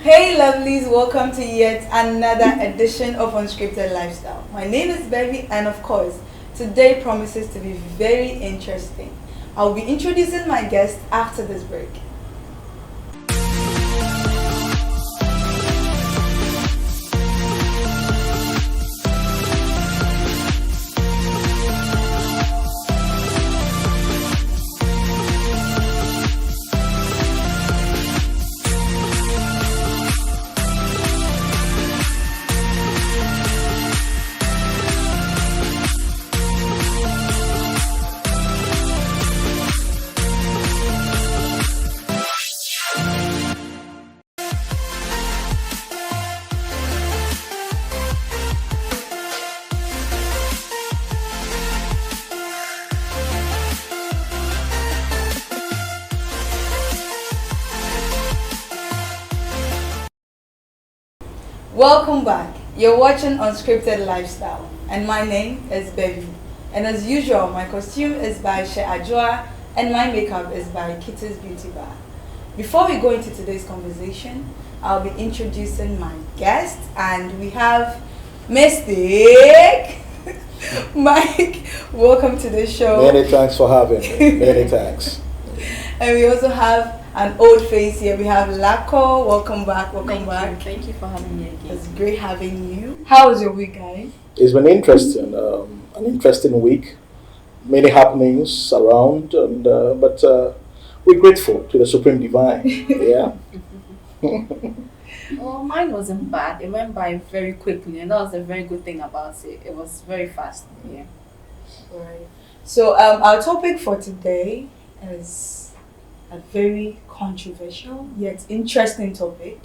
Hey lovelies, welcome to yet another edition of Unscripted Lifestyle. My name is Bevy and of course, today promises to be very interesting. I'll be introducing my guest after this break. Welcome back. You're watching Unscripted Lifestyle, and my name is Bevy. And as usual, my costume is by She Ajua, and my makeup is by Kitty's Beauty Bar. Before we go into today's conversation, I'll be introducing my guest, and we have Mystc Mike. Welcome to the show. Many thanks for having me. Many thanks. And we also have an old face here. We have Lako. Welcome back. Welcome back. Thank you for having me again. It's great having you. How was your week, guys? It's been interesting. An interesting week. Many happenings around, and but we're grateful to the Supreme Divine. Yeah. Well, mine wasn't bad. It went by very quickly, and that was a very good thing about it. It was very fast. Yeah. Right. So our topic for today is a very controversial yet interesting topic.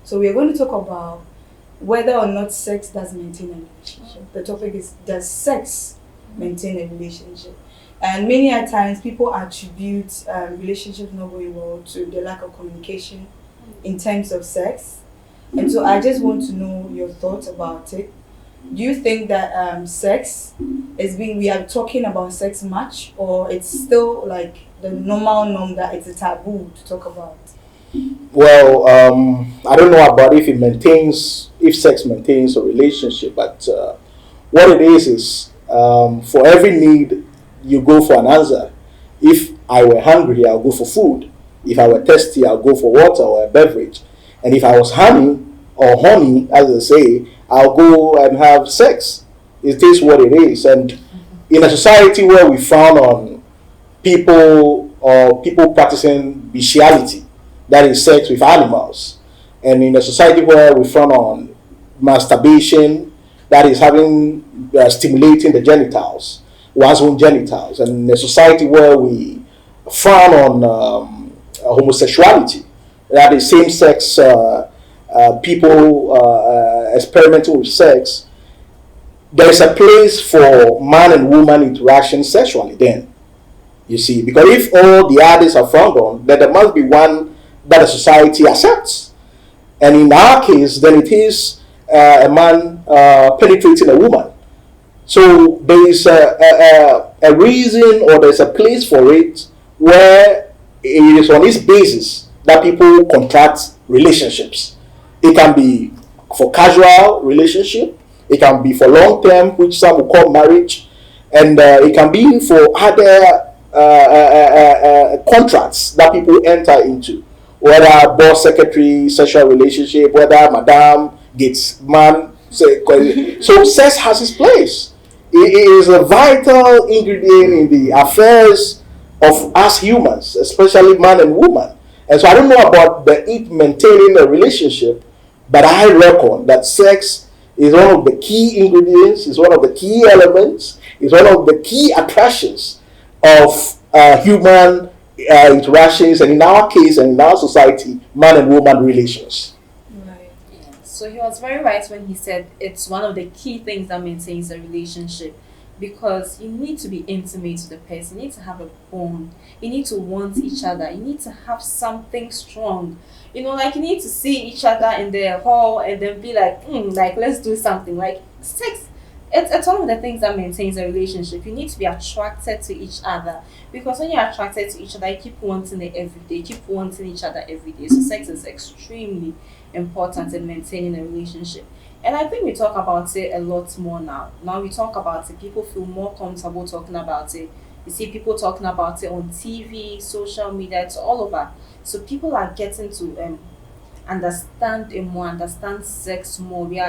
So we are going to talk about whether or not sex does maintain a relationship. The topic is, does sex maintain a relationship? And many a times people attribute relationships not going well to the lack of communication in terms of sex. And so I just want to know your thoughts about it. Do you think that sex is we are talking about sex much, or it's still like the normal norm that it's a taboo to talk about? Well, I don't know about if sex maintains a relationship, but what it is for every need you go for an answer. If I were hungry, I'll go for food. If I were thirsty, I'll go for water or a beverage. And if I was honey, as they say, I'll go and have sex. It is what it is. And in a society where we frown on people practicing bestiality, that is sex with animals, and in a society where we frown on masturbation, that is having stimulating the genitals, one's own genitals, and in a society where we frown on homosexuality, that is same-sex people experimenting with sex, there is a place for man and woman interaction sexually then, you see, because if all the others are frowned on, then there must be one that the society accepts. And in our case, then it is a man penetrating a woman. So there is a reason, or there's a place for it where it is on this basis that people contract relationships. It can be for casual relationship, it can be for long term, which some will call marriage, and it can be for other contracts that people enter into, whether boss secretary sexual relationship, whether madam gets man. So sex has its place. It is a vital ingredient in the affairs of us humans, especially man and woman. And so I don't know about it maintaining a relationship, but I reckon that sex is one of the key ingredients, is one of the key elements, is one of the key attractions of human interactions, and in our case and in our society, man and woman relations. Right. Yeah. So he was very right when he said it's one of the key things that maintains a relationship, because you need to be intimate with the person, you need to have a bond, you need to want each other, you need to have something strong. Like you need to see each other in the hall and then be like, let's do something. Like sex it's one of the things that maintains a relationship. You need to be attracted to each other, because when you're attracted to each other, you keep wanting it every day, you keep wanting each other every day. So sex is extremely important in maintaining a relationship. And I think we talk about it a lot more now. Now we talk about it, people feel more comfortable talking about it. You see people talking about it on TV, social media, it's all over. So people are getting to understand it more, understand sex more. We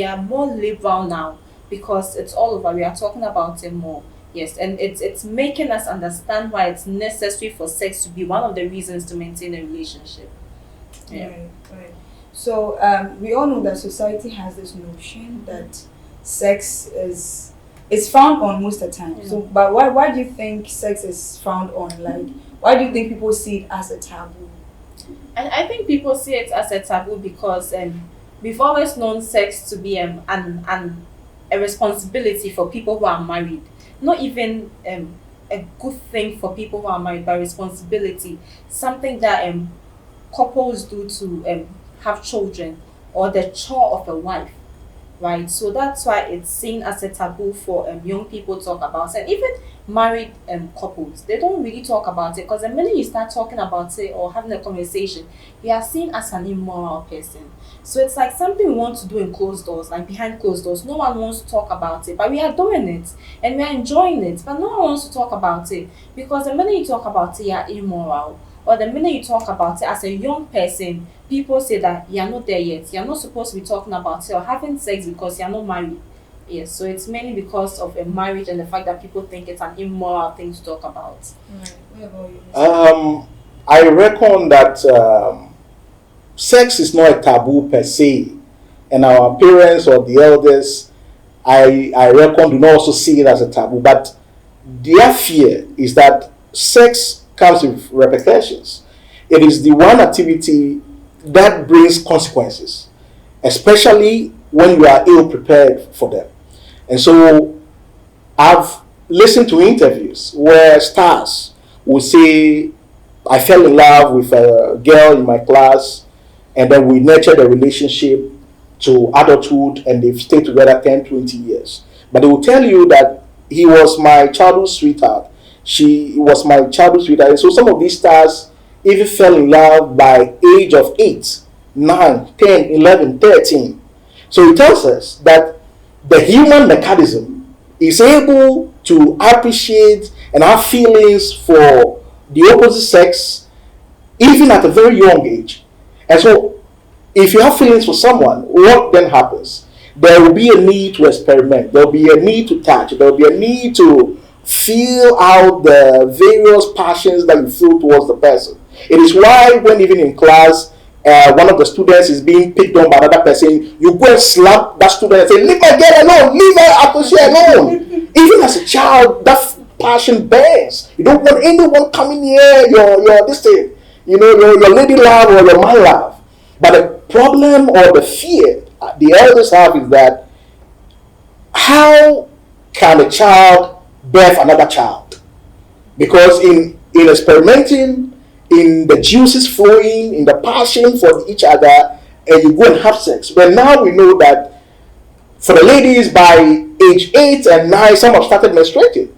are more liberal now because it's all over. We are talking about it more. Yes, and it's making us understand why it's necessary for sex to be one of the reasons to maintain a relationship. Yeah. Right. So we all know that society has this notion that sex is frowned on most of the time. Yeah. So, but why do you think sex is frowned on? Like, why do you think people see it as a taboo? And I think people see it as a taboo because we've always known sex to be a responsibility for people who are married. Not even a good thing for people who are married, but responsibility. Something that couples do to have children, or the chore of a wife, right? So that's why it's seen as a taboo for young people to talk about it. And even married couples, they don't really talk about it, because the minute you start talking about it or having a conversation, you are seen as an immoral person. So it's like something we want to do in closed doors, like behind closed doors. No one wants to talk about it, but we are doing it and we are enjoying it. But no one wants to talk about it, because the minute you talk about it, you are immoral. Or the minute you talk about it as a young person, people say that you're not there yet. You're not supposed to be talking about it or having sex because you're not married. Yes, so it's mainly because of a marriage and the fact that people think it's an immoral thing to talk about. Right. What about you? I reckon that sex is not a taboo per se, and our parents or the elders, I reckon, do not also see it as a taboo. But their fear is that sex comes with repercussions. It is the one activity that brings consequences, especially when you are ill prepared for them. And so I've listened to interviews where stars will say, I fell in love with a girl in my class, and then we nurtured a relationship to adulthood, and they've stayed together 10, 20 years. But they will tell you that he was my childhood sweetheart. She was my childhood sweetheart. And so some of these stars even fell in love by age of 8, 9, 10, 11, 13. So it tells us that the human mechanism is able to appreciate and have feelings for the opposite sex even at a very young age. And so if you have feelings for someone, what then happens? There will be a need to experiment. There will be a need to touch. There will be a need to feel out the various passions that you feel towards the person. It is why when even in class, one of the students is being picked on by another person, you go and slap that student and say, leave my girl alone, leave her Akoshi alone. Even as a child, that passion burns. You don't want anyone coming near your this thing, your lady love or your man love. But the problem or the fear the elders have is that how can a child birth another child? Because in experimenting, in the juices flowing, in the passion for each other, and you go and have sex. But now we know that for the ladies, by age 8 and 9, some have started menstruating.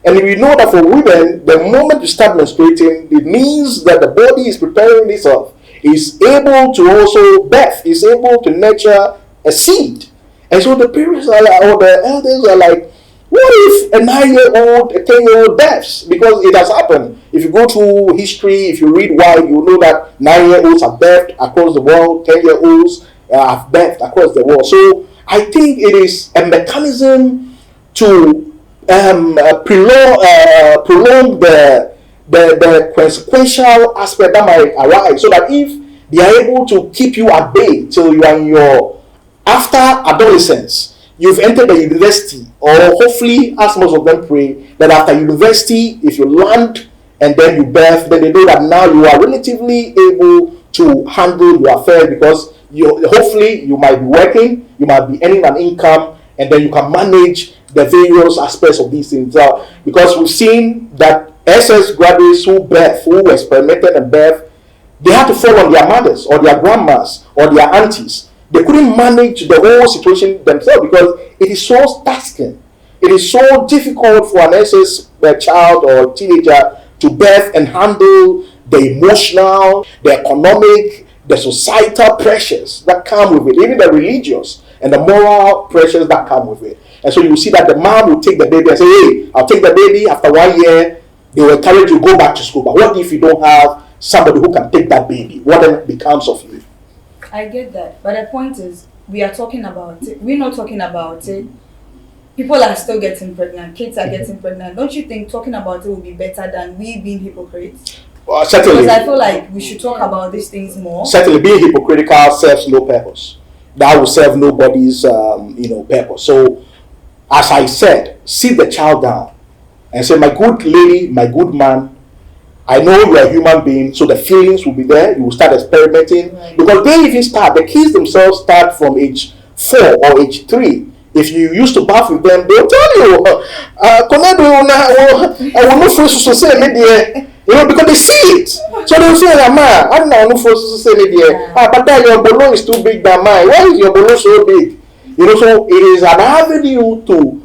And we know that for women, the moment you start menstruating, it means that the body is preparing itself, is able to also birth, is able to nurture a seed. And so the parents are like, or the elders are like, what if a 9-year-old, a 10-year-old births? Because it has happened. If you go through history, if you read wide, you know that 9-year-olds have birthed across the world, 10-year-olds have birthed across the world. So I think it is a mechanism to prolong the consequential aspect that might arise, so that if they are able to keep you at bay till you are in your after adolescence, you've entered the university, or hopefully, as most of them pray, that after university, if you land and then you birth, then they know that now you are relatively able to handle your affairs, because hopefully you might be working, you might be earning an income, and then you can manage the various aspects of these things. Because we've seen that SS graduates who experimented and birth, they had to fall on their mothers or their grandmas or their aunties They couldn't manage the whole situation themselves because it is so tasking. It is so difficult for an SS child or teenager to birth and handle the emotional, the economic, the societal pressures that come with it, even the religious and the moral pressures that come with it. And so you see that the mom will take the baby and say, hey, I'll take the baby. After 1 year, they will encourage you to go back to school. But what if you don't have somebody who can take that baby? What then becomes of you? I get that. But the point is, we are talking about it. We're not talking about it. People are still getting pregnant. Kids are getting pregnant. Don't you think talking about it will be better than we being hypocrites? Certainly. Because I feel like we should talk about these things more. Certainly, being hypocritical serves no purpose. That will serve nobody's, purpose. So, as I said, sit the child down and say, my good lady, my good man, I know you are a human being, so the feelings will be there. You will start experimenting. Right. Because they even start, the kids themselves start from age 4 or age 3. If you used to bath with them, they'll tell you, because they see it. So they'll say, man, I don't know to say but then your balloon is too big than mine. Why is your balloon so big? So it is an avenue to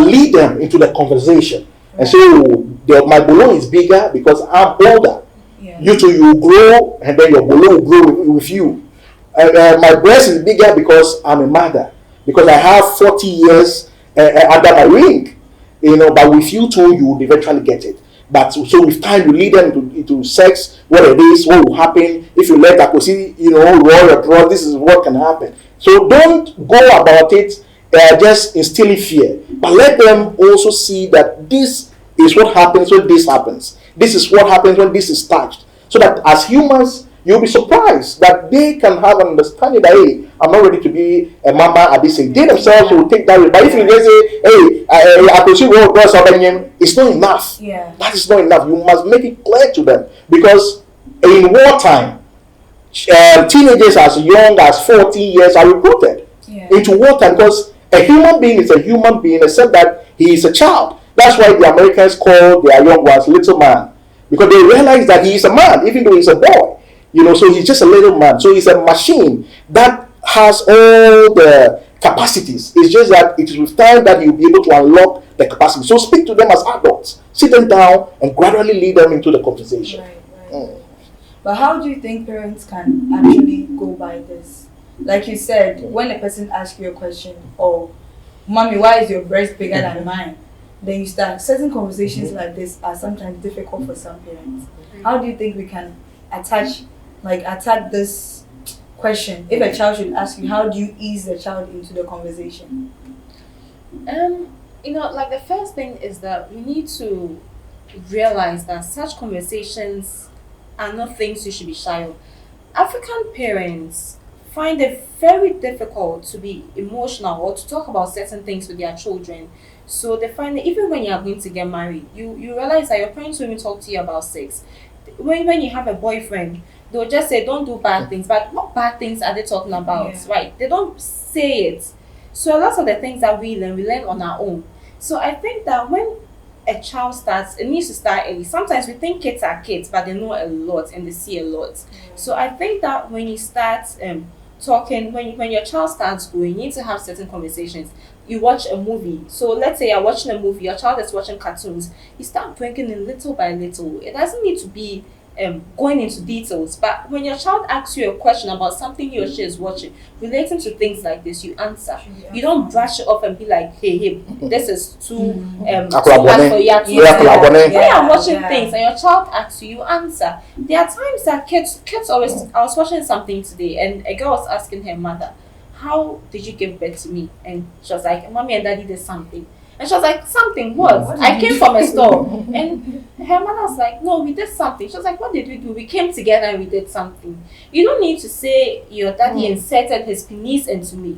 lead them into the conversation. And say, my balloon is bigger because I'm older. Yeah. You two, you grow, and then your balloon will grow with you. My breast is bigger because I'm a mother. Because I have 40 years under my wing. But with you two, you will eventually get it. But so with time, you lead them into sex, what it is, what will happen. If you let Akosi, roll your draw, this is what can happen. So don't go about it just instilling fear. But let them also see that this is what happens when this happens. This is what happens when this is touched. So that as humans, you'll be surprised that they can have an understanding that, hey, I'm not ready to be a mama at this age. They themselves will take that way. But if you just say, hey, it's not enough. Yeah. That is not enough. You must make it clear to them. Because in wartime, teenagers as young as 14 years are recruited into wartime because a human being is a human being except that he is a child. That's why the Americans call their young ones little man. Because they realize that he is a man, even though he's a boy. So he's just a little man. So he's a machine that has all the capacities. It's just that it is with time that you'll be able to unlock the capacity. So speak to them as adults. Sit them down and gradually lead them into the conversation. Right. But how do you think parents can actually go by this? Like you said, when a person asks you a question, oh, mommy, why is your breast bigger than mine? Then you start. Certain conversations like this are sometimes difficult for some parents. How do you think we can attack this question? If a child should ask you, how do you ease the child into the conversation? The first thing is that we need to realize that such conversations are not things you should be shy of. African parents find it very difficult to be emotional or to talk about certain things with their children. So they find that even when you are going to get married, you realize that your parents will even talk to you about sex. When you have a boyfriend, they'll just say, don't do bad things. But what bad things are they talking about, right? They don't say it. So a lot of the things that we learn on our own. So I think that when a child starts, it needs to start early. Sometimes we think kids are kids, but they know a lot and they see a lot. So I think that when you start talking, when your child starts growing, you need to have certain conversations. You watch a movie. So let's say you're watching a movie, your child is watching cartoons. You start bringing in little by little. It doesn't need to be going into details, but when your child asks you a question about something he or she is watching relating to things like this, you answer. You don't brush it off and be like, hey, this is too much for you. When you're watching things and your child asks you, you answer. There are times that kids always, I was watching something today and a girl was asking her mother, how did you give birth to me? And she was like, mommy and daddy did something. And she was like, something what? I came from a store. And her mother was like, no, we did something. She was like, what did we do? We came together and we did something. You don't need to say your daddy inserted his penis into me.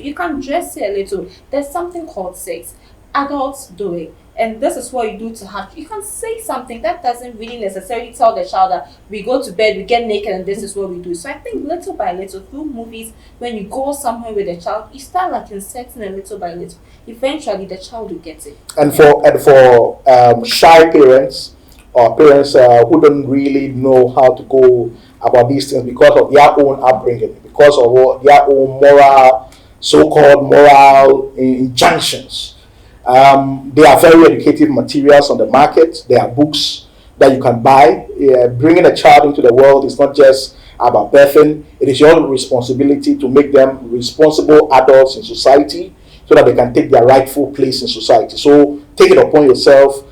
You can dress it a little. There's something called sex. Adults do it. And this is what you do to have. You can say something that doesn't really necessarily tell the child that we go to bed, we get naked, and this is what we do. So I think little by little, through movies, when you go somewhere with a child, you start inserting a little by little. Eventually, the child will get it. And for shy parents or parents who don't really know how to go about these things because of their own upbringing, because of their own moral, so-called moral injunctions. There are very educative materials on the market. There are books that you can buy. Bringing a child into the world is not just about birthing. It is your responsibility to make them responsible adults in society so that they can take their rightful place in society. So take it upon yourself.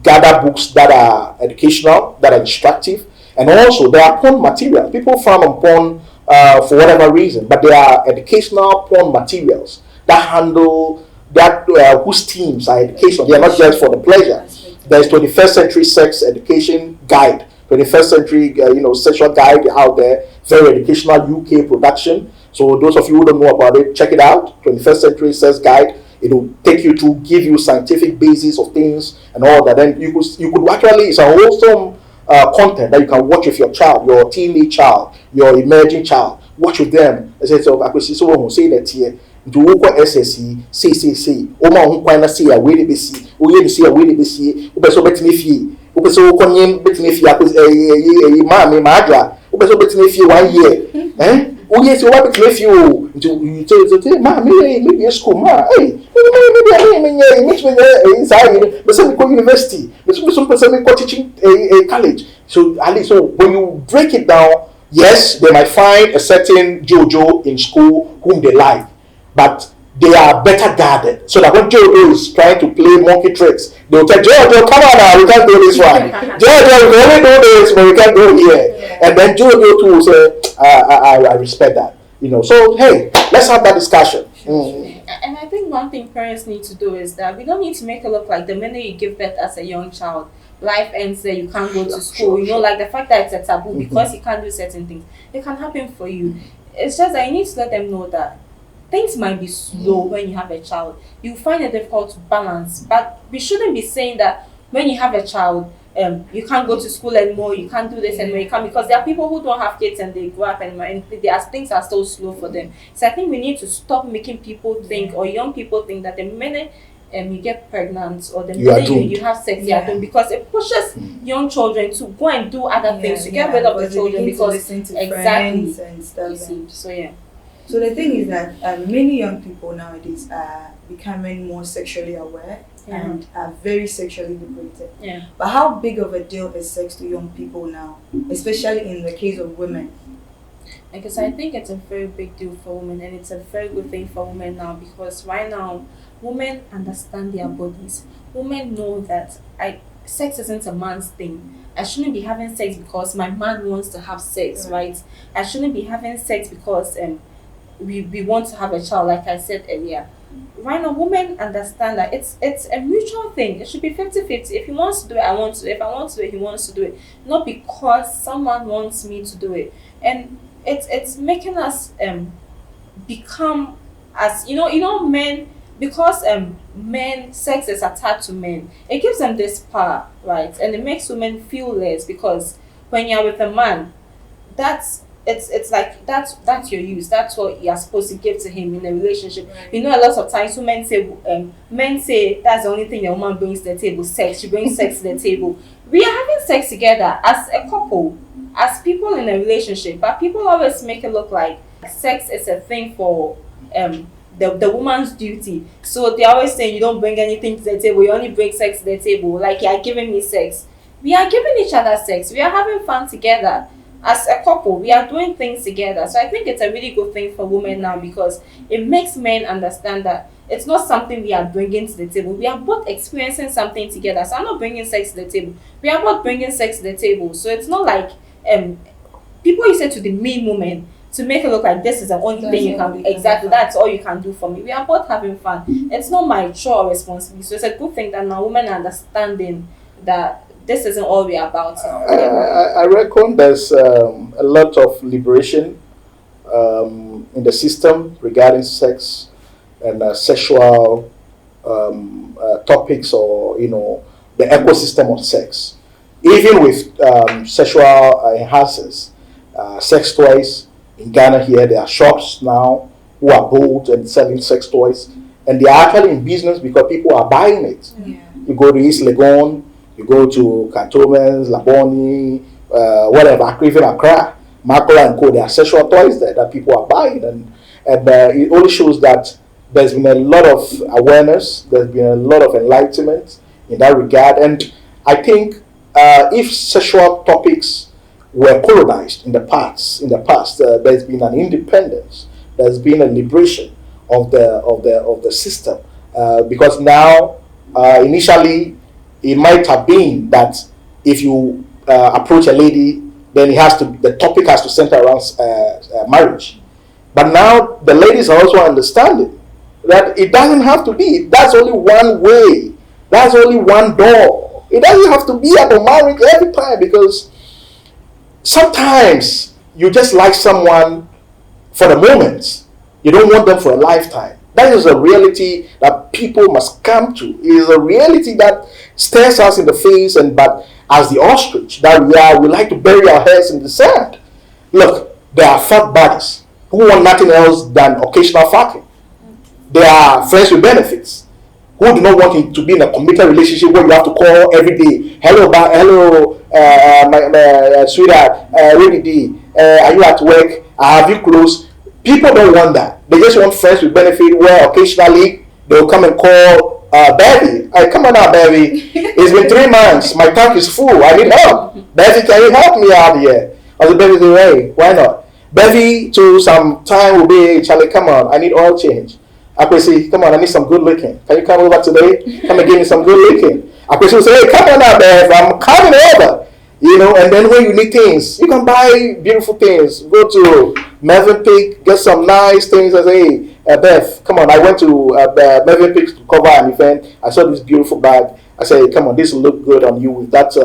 Gather books that are educational, that are instructive, and also there are porn materials. People frown on porn for whatever reason, but there are educational porn materials that handle that whose themes are educational. They are not just for the pleasure. There's 21st century sex education guide, 21st century sexual guide out there, very educational UK production. So those of you who don't know about it, check it out. 21st century sex guide. It will take you to give you scientific basis of things and all that. Then you could actually, it's a wholesome content that you can watch with your child, your teenage child, your emerging child. Watch with them. I said, so I could see someone who say that here. Do what SSE say. Oma who quite see a way to see. We see a way to see. Ubeso betinifi. Ubeso konyin betinifi. I was a mammy madra. Ubeso betinifi 1 year. Eh? Oh yes, you want to if you say, ma, maybe a school, ma, hey, maybe mix with inside, but some university, but some person teaching a college. So at least, so when you break it down, yes, they might find a certain Jojo in school whom they like, but they are better guarded. So that when Jojo is trying to play monkey tricks, they'll tell Jojo, come on now, we can't do this one. Jojo, we can only do this, but we can't do it here. And then Jojo too will say, I respect that. So hey, let's have that discussion. And I think one thing parents need to do is that we don't need to make it look like the minute you give birth as a young child, life ends there, you can't go to school. Like the fact that it's a taboo because you can't do certain things. It can happen for you. It's just that you need to let them know that things might be slow when you have a child. You find it difficult to balance, but we shouldn't be saying that when you have a child, you can't go to school anymore, you can't do this anymore, you can't, because there are people who don't have kids and they grow up and things are still slow for them. So I think we need to stop making people think or young people think that the minute you get pregnant or the minute you have sex, because it pushes young children to go and do other things to get rid of the children because exactly and stuff. So the thing is that many young people nowadays are becoming more sexually aware and are very sexually liberated. Yeah. But how big of a deal is sex to young people now, especially in the case of women? Because I think it's a very big deal for women, and it's a very good thing for women now, because right now women understand their bodies. Women know that sex isn't a man's thing. I shouldn't be having sex because my man wants to have sex, right? I shouldn't be having sex because we want to have a child, like I said earlier. Right now, women understand that it's a mutual thing. It should be 50-50. If he wants to do it, I want to do it. If I want to do it, he wants to do it. Not because someone wants me to do it. And it's making us become as men, because men, sex is attached to men. It gives them this power, right? And it makes women feel less, because when you're with a man, it's like that's your use. That's what you're supposed to give to him in a relationship. Right. A lot of times men say that's the only thing a woman brings to the table, sex. She brings sex to the table. We are having sex together as a couple, as people in a relationship, but people always make it look like sex is a thing for the woman's duty. So they always say you don't bring anything to the table, you only bring sex to the table, like you're giving me sex. We are giving each other sex. We are having fun together. As a couple, we are doing things together. So I think it's a really good thing for women now, because it makes men understand that it's not something we are bringing to the table. We are both experiencing something together. So I'm not bringing sex to the table. We are both bringing sex to the table. So it's not like people used to demean women to make it look like this is the only thing you can do. Exactly, that's all you can do for me. We are both having fun. It's not my chore or responsibility. So it's a good thing that now women are understanding that this isn't all we're about. I reckon there's a lot of liberation in the system regarding sex and sexual topics, or the ecosystem of sex. Even with sexual enhancers, sex toys in Ghana here, there are shops now who are bold and selling sex toys, and they are actually in business because people are buying it. You go to East Legon, you go to Cantonments, Laboni, whatever, even Accra, Macro and Co. There are sexual toys there that people are buying, and it only shows that there's been a lot of awareness, there's been a lot of enlightenment in that regard, and I think if sexual topics were colonized in the past, there's been an independence, there's been a liberation of the system, because now initially it might have been that if you approach a lady, then the topic has to center around marriage. But now the ladies are also understanding that it doesn't have to be. That's only one way. That's only one door. It doesn't have to be about marriage every time, because sometimes you just like someone for the moment. You don't want them for a lifetime. That is a reality that people must come to. It is a reality that stares us in the face, but as the ostrich that we are, we like to bury our heads in the sand. Look, there are fuck buddies who want nothing else than occasional fucking. There are friends with benefits who do not want to be in a committed relationship where you have to call every day. Hello, my sweetheart, Rudy D, are you at work? Have you closed? People don't want that. They just want friends with benefit where occasionally they'll come and call Bevy. Hey, come on now, Bevy. It's been 3 months. My tank is full. I need help. Bevy, can you help me out here? I was Bevy say, hey, why not? Bevy, to some time will be, hey, Charlie, come on, I need oil change. I could say, come on, I need some good licking. Can you come over today? Come and give me some good licking. I could say, hey, come on now, Bev, I'm coming over. You know, and then when you need things, you can buy beautiful things. Go to Mevin Peak, get some nice things. I say, hey, Bev, come on. I went to Mevin Peak to cover an event. I saw this beautiful bag. I said, come on, this will look good on you with that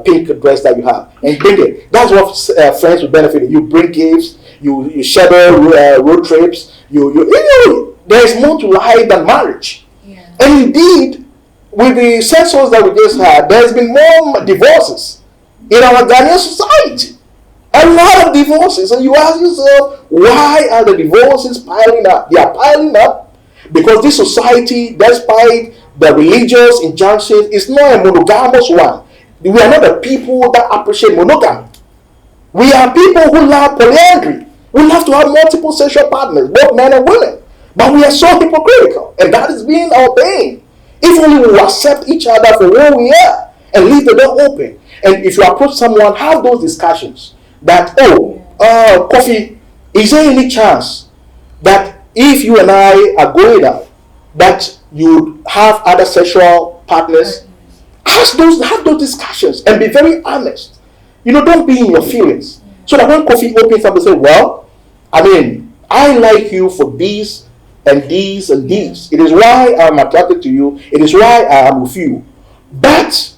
pink dress that you have. And bring it. That's what friends will benefit. You bring gifts. You schedule road trips. You know, there's more to life than marriage. Yeah. And indeed, with the census that we just had, there's been more divorces in our Ghanaian society. A lot of divorces. And you ask yourself, why are the divorces piling up? They are piling up because this society, despite the religious injunctions, is not a monogamous one. We are not the people that appreciate monogamy. We are people who love polyandry. We love to have multiple sexual partners, both men and women. But we are so hypocritical. And that is being our pain. If only we will accept each other for who we are and leave the door open. And if you approach someone, have those discussions that, Kofi, is there any chance that if you and I are going out, that you have other sexual partners? Have those discussions and be very honest. You know, don't be in your feelings. So that when Kofi opens up and say, well, I like you for these and these and these. It is why I'm attracted to you. It is why I am with you. But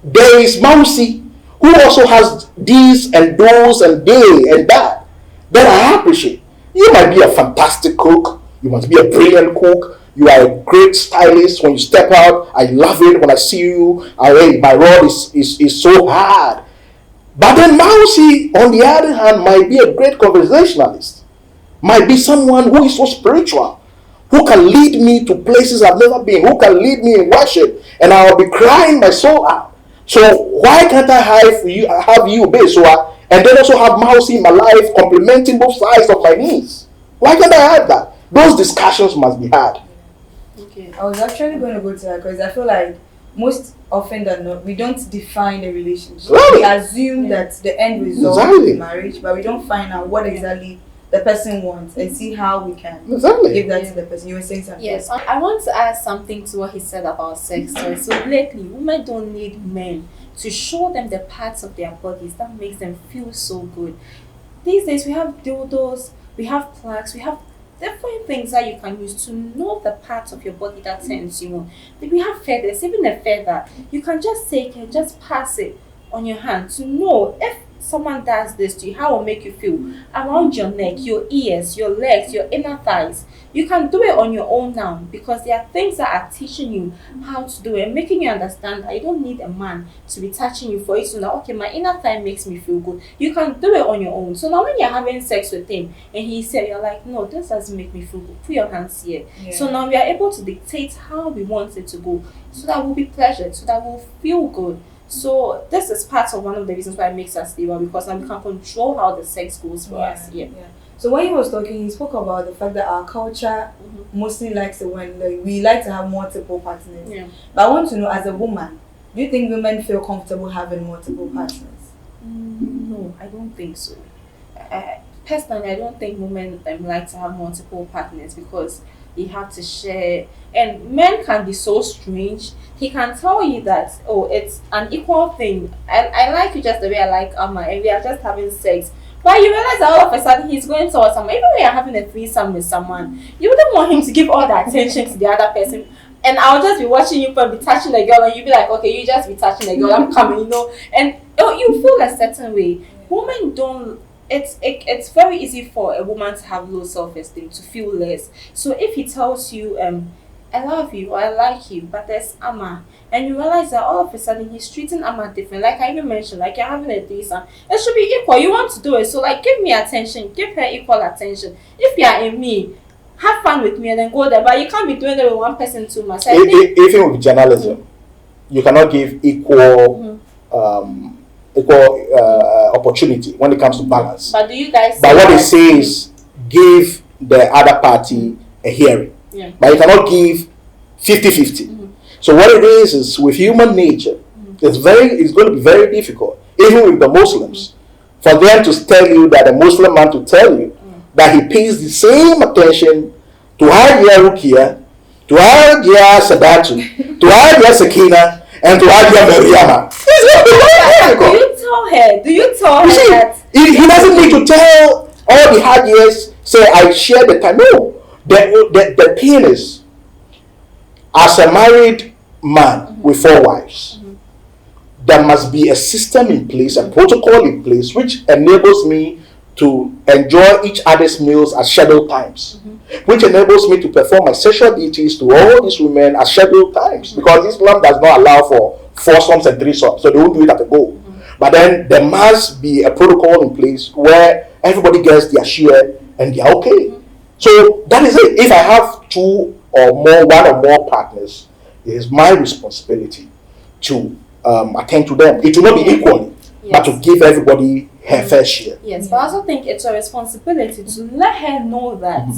there is Mystc who also has these and those and they and that I appreciate. You might be a fantastic cook. You must be a brilliant cook. You are a great stylist. When you step out, I love it. When I see you, my rod is so hard. But then Mystc, on the other hand, might be a great conversationalist. Might be someone who is so spiritual, who can lead me to places I've never been, who can lead me in worship, and I will be crying my soul out. So why can't I have you, Besua, and then also have Mystc in my life, complementing both sides of my needs? Why can't I have that? Those discussions must be had. Okay, I was actually going to go to that because I feel like most often than not, we don't define a relationship. Right. We assume that the end result is marriage, but we don't find out what exactly the person wants and see how we can give that to the person. You were saying something. Yes, I want to add something to what he said about sex toys. So lately, women don't need men to show them the parts of their bodies that makes them feel so good. These days, we have dildos, we have plugs, we have different things that you can use to know the parts of your body that turns you on. We have feathers, even a feather. You can just take it, just pass it on your hand to know if someone does this to you, how it will make you feel around your neck, your ears, your legs, your inner thighs. You can do it on your own now because there are things that are teaching you how to do it, making you understand that you don't need a man to be touching you for you to know, okay, my inner thigh makes me feel good. You can do it on your own. So now when you're having sex with him and he said, you're like, no, this doesn't make me feel good. Put your hands here. Yeah. So now we are able to dictate how we want it to go so that we'll be pleasured, so that we'll feel good. So this is part of one of the reasons why it makes us stable, because now we can control how the sex goes for us. Yeah. So when he was talking, he spoke about the fact that our culture mostly likes it when we like to have multiple partners. Yeah. But I want to know, as a woman, do you think women feel comfortable having multiple partners? No, I don't think so. Personally, I don't think women like to have multiple partners, because you have to share. And men can be so strange. He can tell you that, oh, it's an equal thing. I like you just the way I like Amma, and we are just having sex. But you realize that all of a sudden he's going towards someone. Even when you're having a threesome with someone, you wouldn't want him to give all the attention to the other person. And I'll just be watching you from be touching the girl, and you'll be like, okay, you just be touching the girl, I'm coming, And you feel a certain way. Women don't. It's very easy for a woman to have low self-esteem, to feel less. So if he tells you, I love you or I like you, but there's Amma, and you realize that all of a sudden he's treating Amma different. Like I even mentioned, like you're having a threesome, it should be equal. You want to do it, so like give me attention, give her equal attention. If you are in me, have fun with me and then go there. But you can't be doing it with one person too much. Even with journalism, you cannot give equal opportunity when it comes to balance. But do you guys? But what they say is give the other party a hearing. Yeah. But you cannot give 50-50. So what it is with human nature, it's going to be very difficult, even with the Muslims, for them to tell you that a Muslim man to tell you that he pays the same attention to Hadia Rukia, to Hadia Sadatu, to Hadia Sakina, and to Hadia Mariama. Do you tell her that? He doesn't need to tell all the Hadias, say, I share the time. No. The pain is, as a married man with 4 wives, there must be a system in place, a protocol in place, which enables me to enjoy each other's meals at scheduled times, which enables me to perform my sexual duties to all these women at scheduled times, because Islam does not allow for foursomes and threesomes, so they won't do it at a go. But then there must be a protocol in place where everybody gets their share and they're okay. So that is it. If I have 2 or more, 1 or more partners, it is my responsibility to attend to them. It will not be equally, but to give everybody her fair share. Yes, but I also think it's a responsibility to let her know that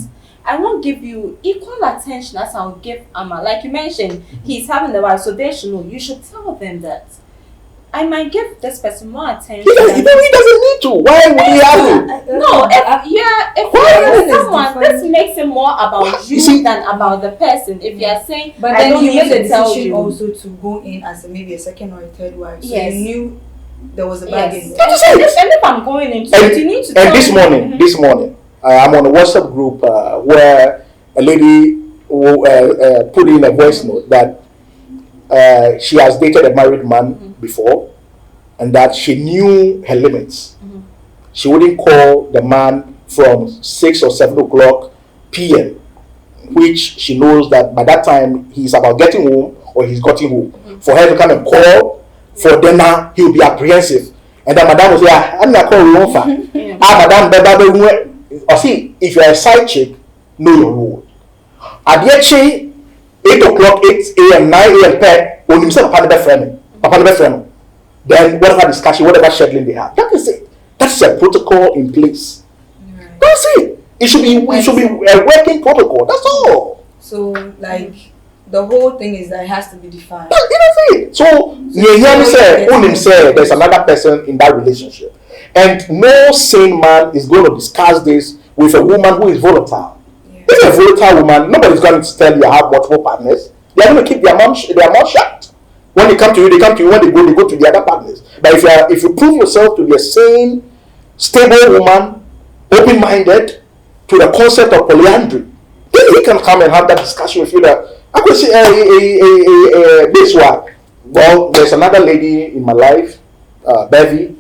I won't give you equal attention as I'll give Amma. Like you mentioned, he's having the wife, so they should know. You should tell them that I might give this person more attention. He doesn't need to. Why would he have to? No, if you're someone, this makes it more about you than about the person. If you're saying, but then you made the decision also to go in as maybe a second or a third wife. So you knew there was a bargain. And if I'm going into it, you need to tell me. This morning, I'm on a WhatsApp group where a lady put in a voice note that she has dated a married man before, and that she knew her limits. She wouldn't call the man from 6 or 7 o'clock p.m., which she knows that by that time he's about getting home or he's gotten home. For her to come and call for dinner, he'll be apprehensive. And then madam will say, I'm not calling you over. Madam, or see, if you're a side chick, know your role. At the 8 o'clock, 8 a.m., 9 a.m. pair, when you say Papa never friend, then whatever discussion, whatever scheduling they have, that is it. That's a protocol in place. That's it. It should be a working protocol. That's all. So like the whole thing is that it has to be defined. That's it. So you hear me say, there's another person in that relationship, and no sane man is going to discuss this with a woman who is volatile. If you're a volatile woman, nobody's going to tell you I have multiple partners. They're going to keep their mouth shut. When they come to you, they come to you. When they go to the other partners. But if you prove yourself to be a sane, stable woman, open-minded to the concept of polyandry, then he can come and have that discussion with you. That I could say, this one. Well, there's another lady in my life, Bevy.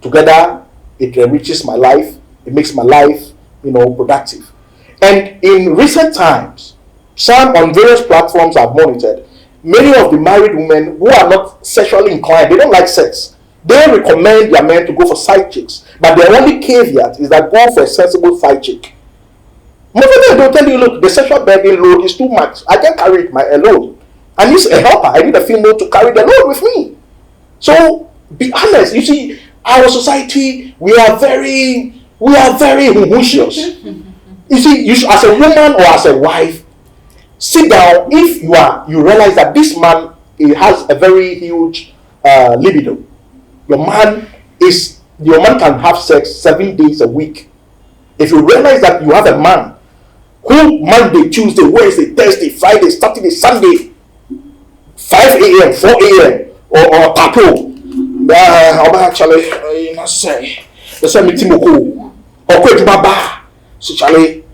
Together it enriches my life. It makes my life, productive. And in recent times, some on various platforms I've monitored, many of the married women who are not sexually inclined, they don't like sex. They recommend their men to go for side chicks. But their only caveat is that go for a sensible side chick. Most of them don't tell you, look, the sexual burden load is too much. I can't carry it alone. I need a helper. I need a female to carry the load with me. So be honest. You see, our society, we are very humorous. You see, you should, as a woman or as a wife, sit down. If you realize that this man has a very huge libido. Your man can have sex 7 days a week. If you realize that you have a man who Monday, Tuesday, Wednesday, Thursday, Friday, Saturday, Sunday, 5 a.m., 4 a.m. or tapo, actually, not say the same Timoko or Kwejubaba, so Charlie,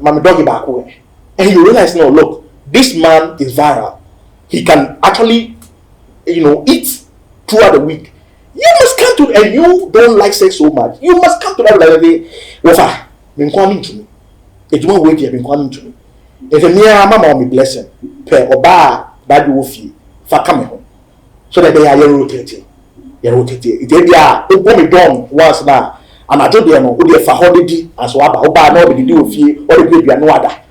my doggy back away. And you realize, no, look, this man is viral. He can actually, eat throughout the week. You must come to, and you don't like sex so much. You must come to that level. Wofa, been coming to me. It won't wait here, been coming to me. If a mere mama will be blessing, per or bar that you will feel for coming home. So that they are rotating. You're rotating. They are me done once now. And I told them, who they for holiday as well, but nobody do with you, or the baby and no other.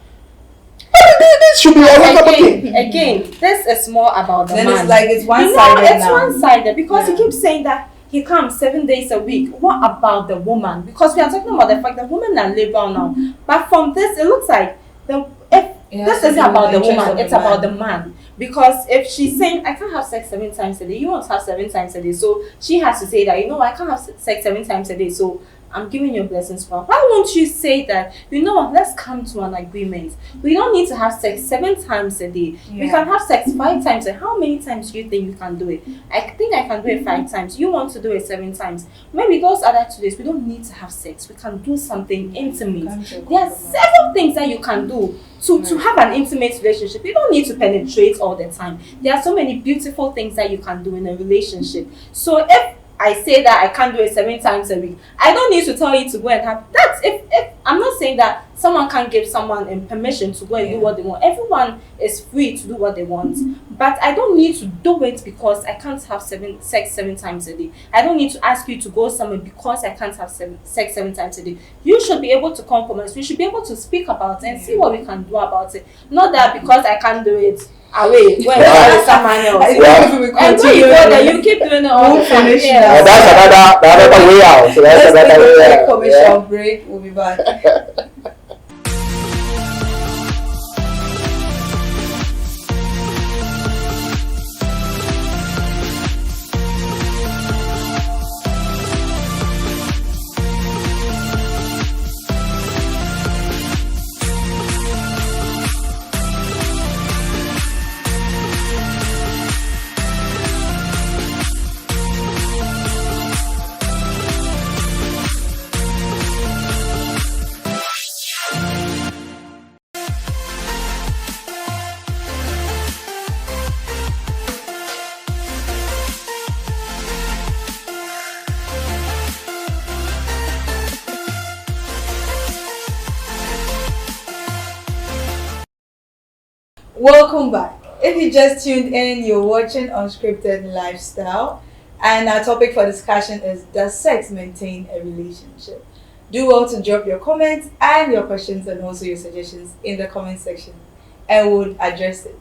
This should be again, this is more about the then man. It's like it's one-sided It's one-sided because he keeps saying that he comes 7 days a week. What about the woman? Because we are talking about the fact that women are liberal now. But from this, it looks like this isn't about the woman, it's about the man. Because if she's saying, I can't have sex 7 times a day, you want to have 7 times a day. So she has to say that, I can't have sex 7 times a day. So I'm giving you blessings for. Why won't you say that, let's come to an agreement. We don't need to have sex 7 times a day. Yeah. We can have sex 5 times a day. How many times do you think you can do it? I think I can do it 5 times. You want to do it 7 times. Maybe those other 2 days, we don't need to have sex. We can do something intimate. There are several things that you can do to have an intimate relationship. You don't need to penetrate all the time. There are so many beautiful things that you can do in a relationship. So if I say that I can't do it 7 times a week, I don't need to tell you to go and have that's if I'm not saying that someone can't give someone permission to go and do what they want. Everyone is free to do what they want. But I don't need to do it because I can't have sex 7 times a day. I don't need to ask you to go somewhere because I can't have sex 7 times a day. You should be able to compromise. We should be able to speak about it and see what we can do about it. Not that because I can't do it away when it's someone else. And when you go there, you keep doing it all the time. That's another way out. So that's another way out. Commercial break. We'll be back. Welcome back. If you just tuned in, you're watching Unscripted Lifestyle, and our topic for discussion is, does sex maintain a relationship? Do well to drop your comments and your questions and also your suggestions in the comment section, and we'll address it.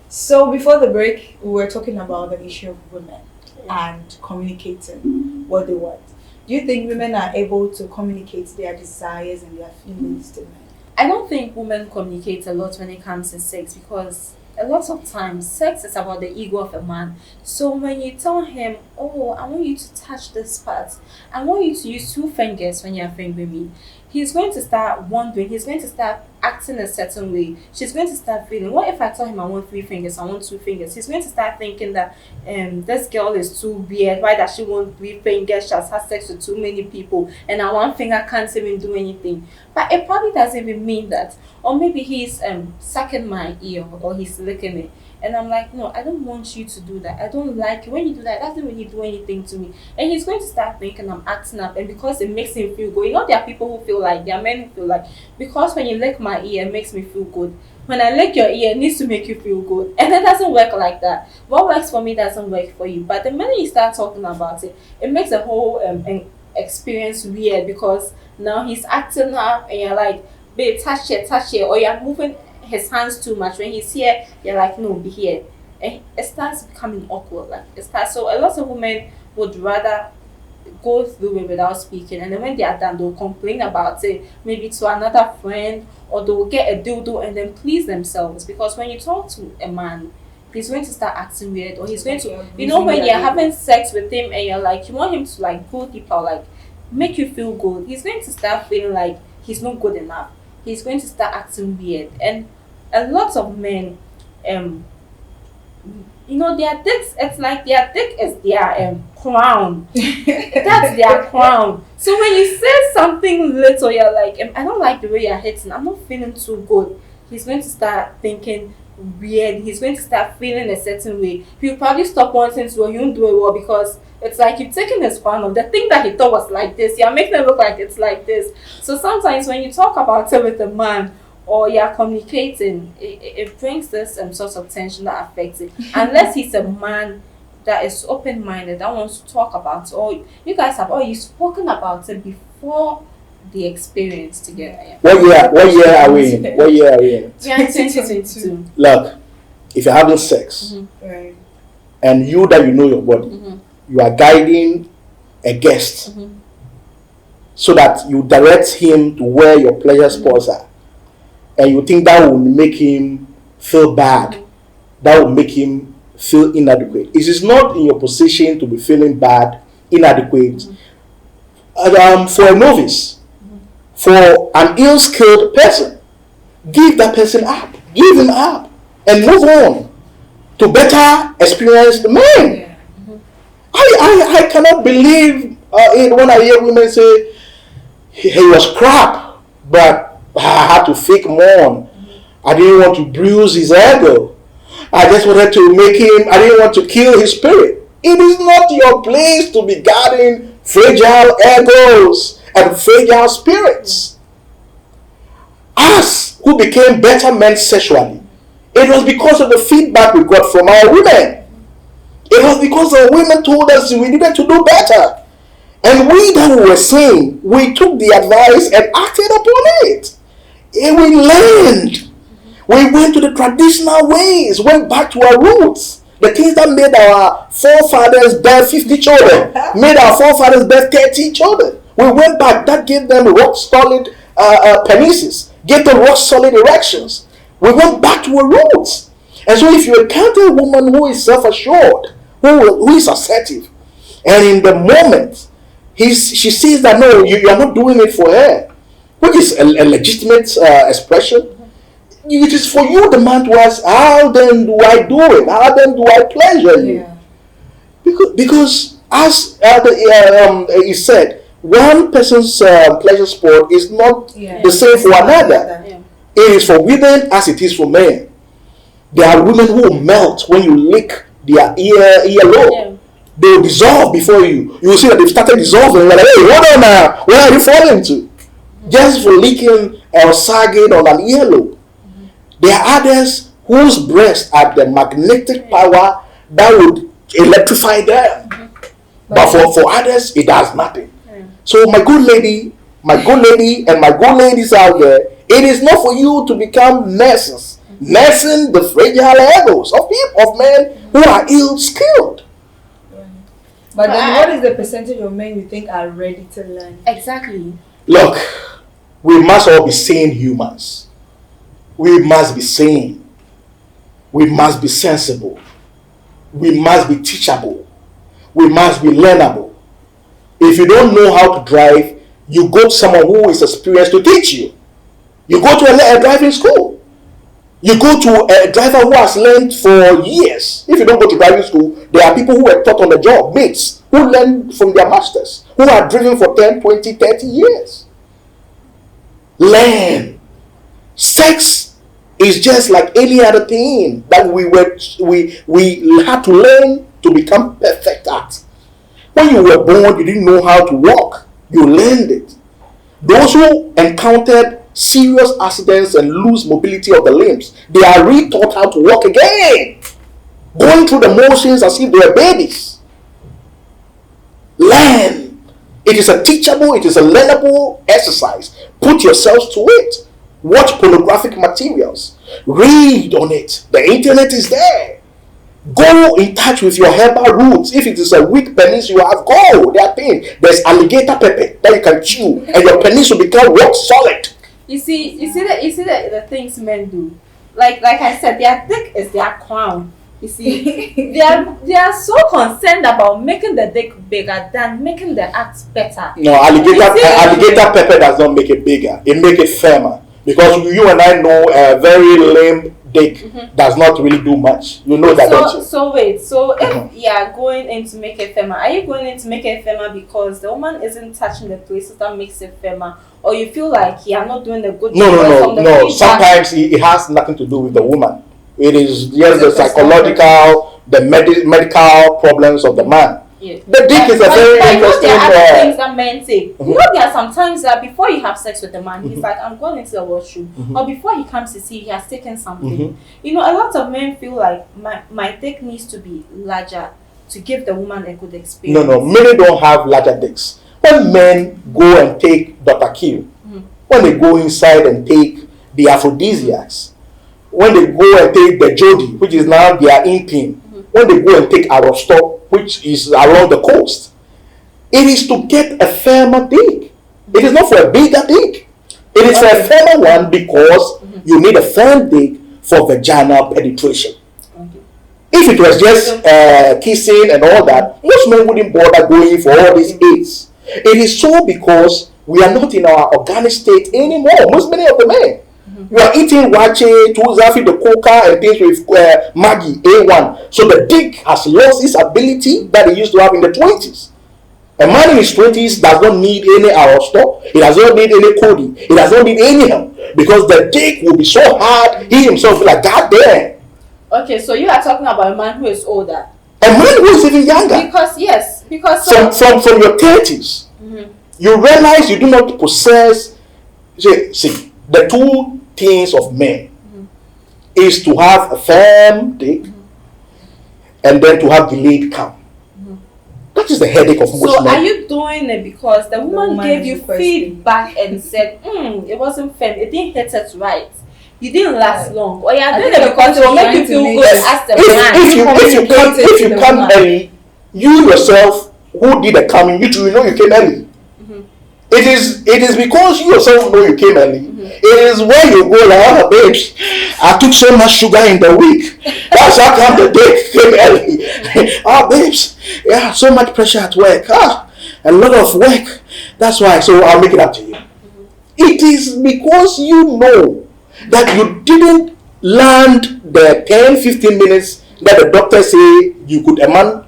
So before the break, we were talking about the issue of women and communicating what they want. Do you think women are able to communicate their desires and their feelings to men? I don't think women communicate a lot when it comes to sex because a lot of times sex is about the ego of a man. So when you tell him, oh, I want you to touch this part, I want you to use 2 fingers when you're fingering me, he's going to start wondering, he's going to start acting a certain way. She's going to start feeling, what if I tell him I want 3 fingers, I want 2 fingers? He's going to start thinking that this girl is too weird. Why does she want 3 fingers? She has had sex with too many people and a 1 finger can't even do anything. But it probably doesn't even mean that. Or maybe he's sucking my ear or he's licking it. And I'm like, no, I don't want you to do that. I don't like it. When you do that, it doesn't really do anything to me. And he's going to start thinking I'm acting up. And because it makes him feel good. There are people who feel like, there are men who feel like, because when you lick my ear, it makes me feel good. When I lick your ear, it needs to make you feel good. And it doesn't work like that. What works for me doesn't work for you. But the minute you start talking about it, it makes the whole experience weird because now he's acting up and you're like, babe, touch it, or you're moving his hands too much. When he's here, you're like, no, be here. And it starts becoming awkward. Like it starts. So a lot of women would rather go through it without speaking, and then when they are done, they'll complain about it, maybe to another friend, or they'll get a dildo and then please themselves. Because when you talk to a man, he's going to start acting weird, or he's going to, you know, when you're having sex with him and you're like, you want him to like go deeper, like make you feel good, he's going to start feeling like he's not good enough. He's going to start acting weird. And a lot of men, you know, their dicks, it's like their dick is their crown. That's their crown. So when you say something little, you're like, I don't like the way you're hitting, I'm not feeling too good. He's going to start thinking weird. He's going to start feeling a certain way. He'll probably stop wanting to, or you won't do it well, because it's like you've taken his crown off. The thing that he thought was like this, you're making it look like it's like this. So sometimes when you talk about it with a man, or you're communicating, it brings this sort of tension that affects it. Unless he's a man that is open-minded, that wants to talk about it, or you guys have already spoken about it before the experience together. Yeah. What year are we in? What year are we in? We are in 2022. Look, if you're having sex, Right. and you that you know your body, you are guiding a guest so that you direct him to where your pleasure spots are, and you think that will make him feel bad, that will make him feel inadequate. It is not in your position to be feeling bad, inadequate. For a novice, for an ill-skilled person, give that person up, give him up, and move on to better experienced men. Yeah. I cannot believe it when I hear women say he was crap, but I had to fake mourn. I didn't want to bruise his ego. I just wanted to make him, I didn't want to kill his spirit. It is not your place to be guarding fragile egos and fragile spirits. Us who became better men sexually, it was because of the feedback we got from our women. It was because the women told us we needed to do better. And we that were saying, we took the advice and acted upon it. And we learned. We went to the traditional ways, went back to our roots. The things that made our forefathers bear 50 children, made our forefathers bear 30 children. We went back. That gave them rock solid penises, gave them rock solid erections. We went back to our roots. And so if you encounter a woman who is self-assured, who is assertive, and in the moment she sees that no, you are not doing it for her, which is a legitimate expression, it is for you, the man, to ask, how then do I do it? How then do I pleasure you? Yeah. Because as he said, one person's pleasure sport is not the same for another. Yeah. It is for women as it is for men. There are women who will melt when you lick their earlobe. Yeah. They will dissolve before you. You will see that they've started dissolving. You're like, hey, hold on now. Where are you falling to? Just for licking or sagging on an earlobe. There are others whose breasts have the magnetic power that would electrify them. But for others, it does nothing. So my good lady, and my good ladies out there, it is not for you to become nurses, nursing the fragile egos of men who are ill-skilled. But then what is the percentage of men you think are ready to learn? Exactly. Look, we must all be sane humans. We must be sane. We must be sensible. We must be teachable. We must be learnable. If you don't know how to drive, you go to someone who is experienced to teach you. You go to a driving school. You go to a driver who has learned for years. If you don't go to driving school, there are people who are taught on the job, mates, who learn from their masters, who are driven for 10, 20, 30 years. Learn. Sex is just like any other thing that we had to learn to become perfect at. When you were born, you didn't know how to walk. You learned it. Those who encountered serious accidents and lose mobility of the limbs, they are re-taught how to walk again, going through the motions as if they were babies. Learn. It is a teachable, it is a learnable exercise. Put yourselves to it. Watch pornographic materials. Read on it. The internet is there. Go in touch with your herbal roots. If it is a weak penis you have, go. There are things. There's alligator pepper that you can chew, and your penis will become rock solid. You see the things men do. Like I said, their dick is their crown. You see, they are so concerned about making the dick bigger than making the act better. No, alligator pepper does not make it bigger. It makes it firmer. Because you and I know a very lame dick does not really do much. You know that, don't you? So wait. So if you are going in to make it firmer, are you going in to make it firmer because the woman isn't touching the places that makes it firmer, or you feel like you are not doing the good job? No. Sometimes it has nothing to do with the woman. It is just the psychological, the medical problems of the man. Yeah. The dick is a very interesting. There are other things that men take. You know, there are sometimes that before you have sex with the man, he's like, I'm going into the washroom. Or before he comes to see you, he has taken something. You know, a lot of men feel like my dick needs to be larger to give the woman a good experience. No. Men don't have larger dicks. When men go and take Dr. Q, when they go inside and take the aphrodisiacs, when they go and take the Jody, which is now their in-pin, when they go and take Arostop, which is along the coast, it is to get a firmer dick. It is not for a bigger dick. It is for a firmer one because you need a firm dick for vaginal penetration. If it was just kissing and all that, most men wouldn't bother going for all these aids. It is so because we are not in our organic state anymore. Many of the men. You are eating wache, tuzafi, the coca, and things with Maggie, A1. So the dick has lost its ability that it used to have in the 20s. A man in his 20s does not need any Arostop. He does not need any Cody. He does not need any help. Because the dick will be so hard, he himself will be like, God damn. Okay, so you are talking about a man who is older. A man who is even younger. Because from your 30s, you realize you do not possess. See, the two things of men is to have a firm dick and then to have delayed come. That is the headache of most men. So are you doing it because the woman gave you feedback and said, it wasn't firm, it didn't hit it right, you didn't last long, or you are doing it because it will make you feel good as the man? If you come early, you yourself who did the coming, you know you came early. It is because you yourself know you came early. It is when you go like, babes, I took so much sugar in the week. That's how come the day came early. Babes, yeah, so much pressure at work. A lot of work. That's why. So I'll make it up to you. It is because you know that you didn't land the 10-15 minutes that the doctor say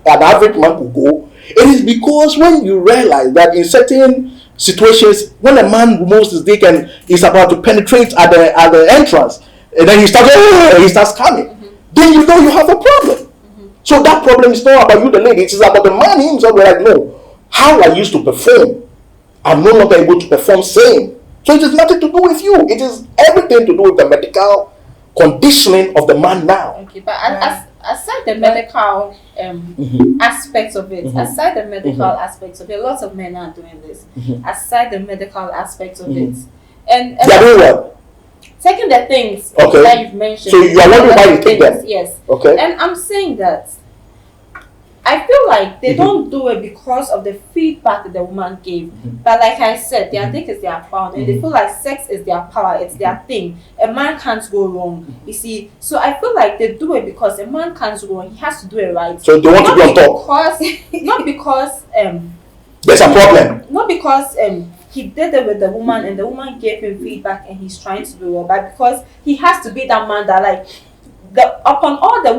an average man could go. It is because when you realize that in certain situations, when a man removes his dick and is about to penetrate at the entrance, and then he starts coming, then you know you have a problem. So that problem is not about you, the lady. It is about the man himself. We're like, no, how I used to perform, I'm no longer able to perform same. So it has nothing to do with you. It is everything to do with the medical conditioning of the man now. Okay, but aside the medical aspects of it, lots of men are doing this. Aside the medical aspects of it, and they are doing what? Taking the things that you've mentioned. So you are wondering why you take them? Yes. Okay. And I'm saying that I feel like they don't do it because of the feedback that the woman gave. But like I said, their dick is their crown, and they feel like sex is their power, it's their thing. A man can't go wrong. You see, so I feel like they do it because a man can't go wrong. He has to do it right. So they want to be on top. Not because there's a problem. Not because he did it with the woman and the woman gave him feedback and he's trying to do it, but because he has to be that man that like upon all the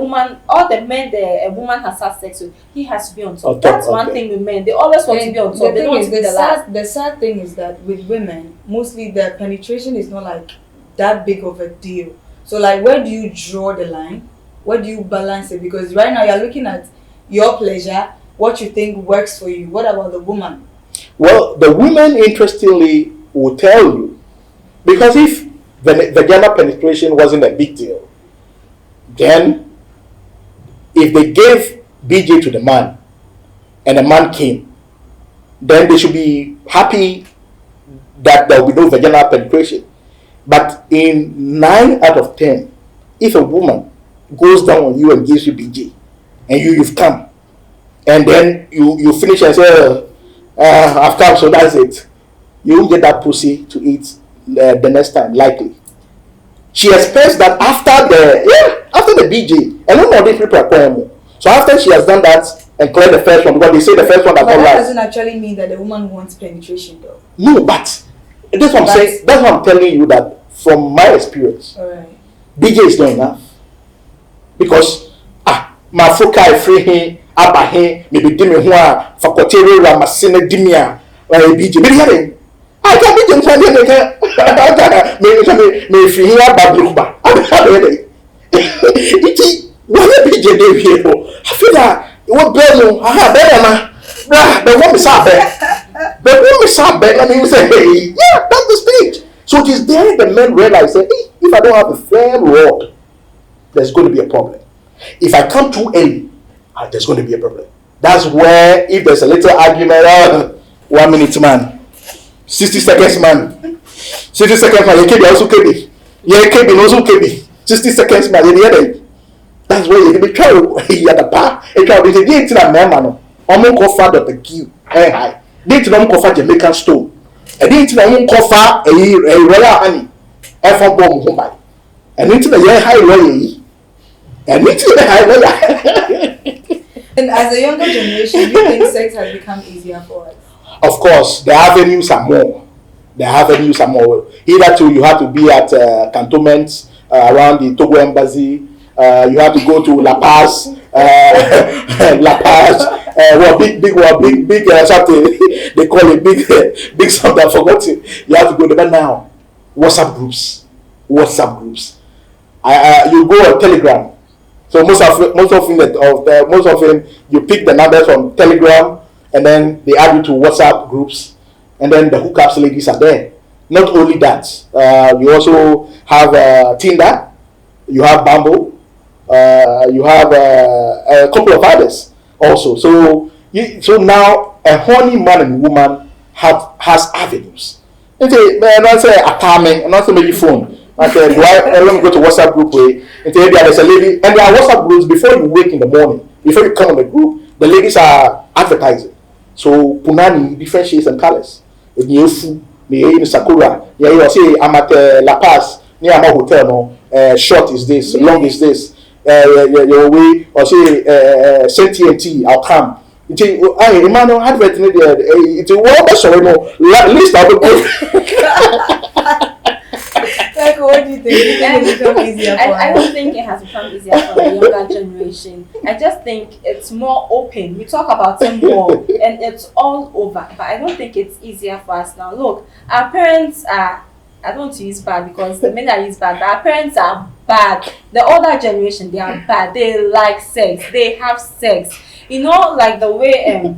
men a woman has had sex with, he has to be on top. That's one thing with men. They always want to be on top. They don't want to be the last. The sad thing is that with women, mostly the penetration is not like that big of a deal. So like, where do you draw the line? Where do you balance it? Because right now you're looking at your pleasure, what you think works for you. What about the woman? Well, the women, interestingly, will tell you, because if vaginal penetration wasn't a big deal, then if they gave BJ to the man and the man came, then they should be happy that there will be no vaginal penetration. But in 9 out of 10, if a woman goes down on you and gives you BJ, and you've come, and then you finish and say, I've come, so that's it. You won't get that pussy to eat the next time, likely. She expects that after the BJ, and no more different people. So after she has done that and cleared the first one, because they say the first one that doesn't actually mean that the woman wants penetration, though. No, but that's what I'm saying. That's what I'm telling you, that from my experience, alright, BJ is not enough. Because my foka free him, aba him, maybe dimi hua, fakotere ra masine dimia, BJ. Maybe having I can't be doing me free here, Babluba. What BJ do here? I feel that what better, better, the woman is up there. The woman is up there, and he will say, hey, yeah, that's the stage. So it is there the men realize that if I don't have a firm rod, there's going to be a problem. If I come too early, there's going to be a problem. That's where, if there's a little argument, 1 minute man, 60 seconds man, 60 seconds man, you can also KB. Yeah, KB also KB. 60 seconds man, that's where you can be trying to the bar. And try to get to that man. Almost go far the queue. High. They to them go far Jamaican stone. And they to them go far a royal honey. And for bomb home. And into the high royal. And into the high royal. And as a younger generation, you think sex has become easier for us? Of course, the avenues are more. Either you have to be at cantonments around the Togo embassy. You have to go to La Paz. Big something they call it big something. I forgot it. You have to go there now. WhatsApp groups. You go on Telegram. So most often you pick the numbers from Telegram, and then they add you to WhatsApp groups, and then the hookups ladies are there. Not only that, you also have Tinder, you have Bumble, you have a couple of others also. So now a horny man and woman has avenues. And say, man, I say attachment, and not say maybe phone. I said, let me go to WhatsApp group way. And say, there's a lady, and there are WhatsApp groups before you wake in the morning, before you come on the group, the ladies are advertising. So punani, different shades and colors. Nyefu, in Sakura, you say I'm at La Paz, near my hotel. No, short is this, long is this. Your way, or say TNT, I'll come. It's a Emmanuel advert. It's a word sorry no list of Like, what do you think? It's become easier for I don't think it has become easier for the younger generation. I just think it's more open. We talk about it more, and it's all over. But I don't think it's easier for us now. Look, our parents are. I don't want to use bad because the men are used bad, but our parents are bad. The older generation, they are bad. They like sex. They have sex. You know, like the way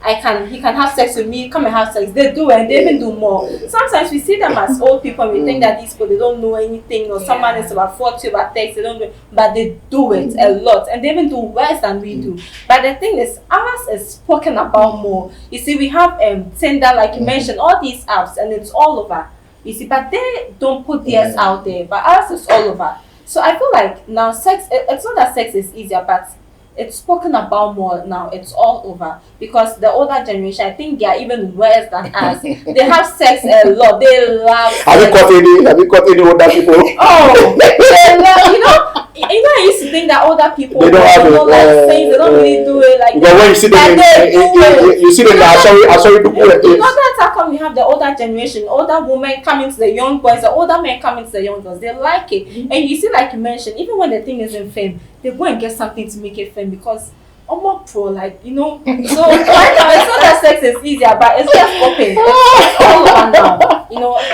he can have sex with me, come and have sex. They do, and they even do more. Sometimes we see them as old people and we think that these people, they don't know anything, or someone is about 40, about 30, they don't know, but they do it a lot, and they even do worse than we do. But the thing is, ours is spoken about more. You see, we have Tinder, like you mentioned, all these apps, and it's all over. You see, but they don't put theirs out there, but ours is all over. So I feel like now sex, it's not that sex is easier, but it's spoken about more now. It's all over because the older generation, I think they are even worse than us. They have sex a lot. They love. Have you caught any older people? Oh, they love. I used to think that older people they don't have it. They don't really do it like. But when you see them, you see them. I saw you do it. You know that's how come we have the older generation, older women coming to the young boys, the older men coming to the young girls. They like it, and you see, like you mentioned, even when the thing isn't fame, they go and get something to make it fame because more pro, like so right now it's not that sex is easier, but it's just open. It's all over now.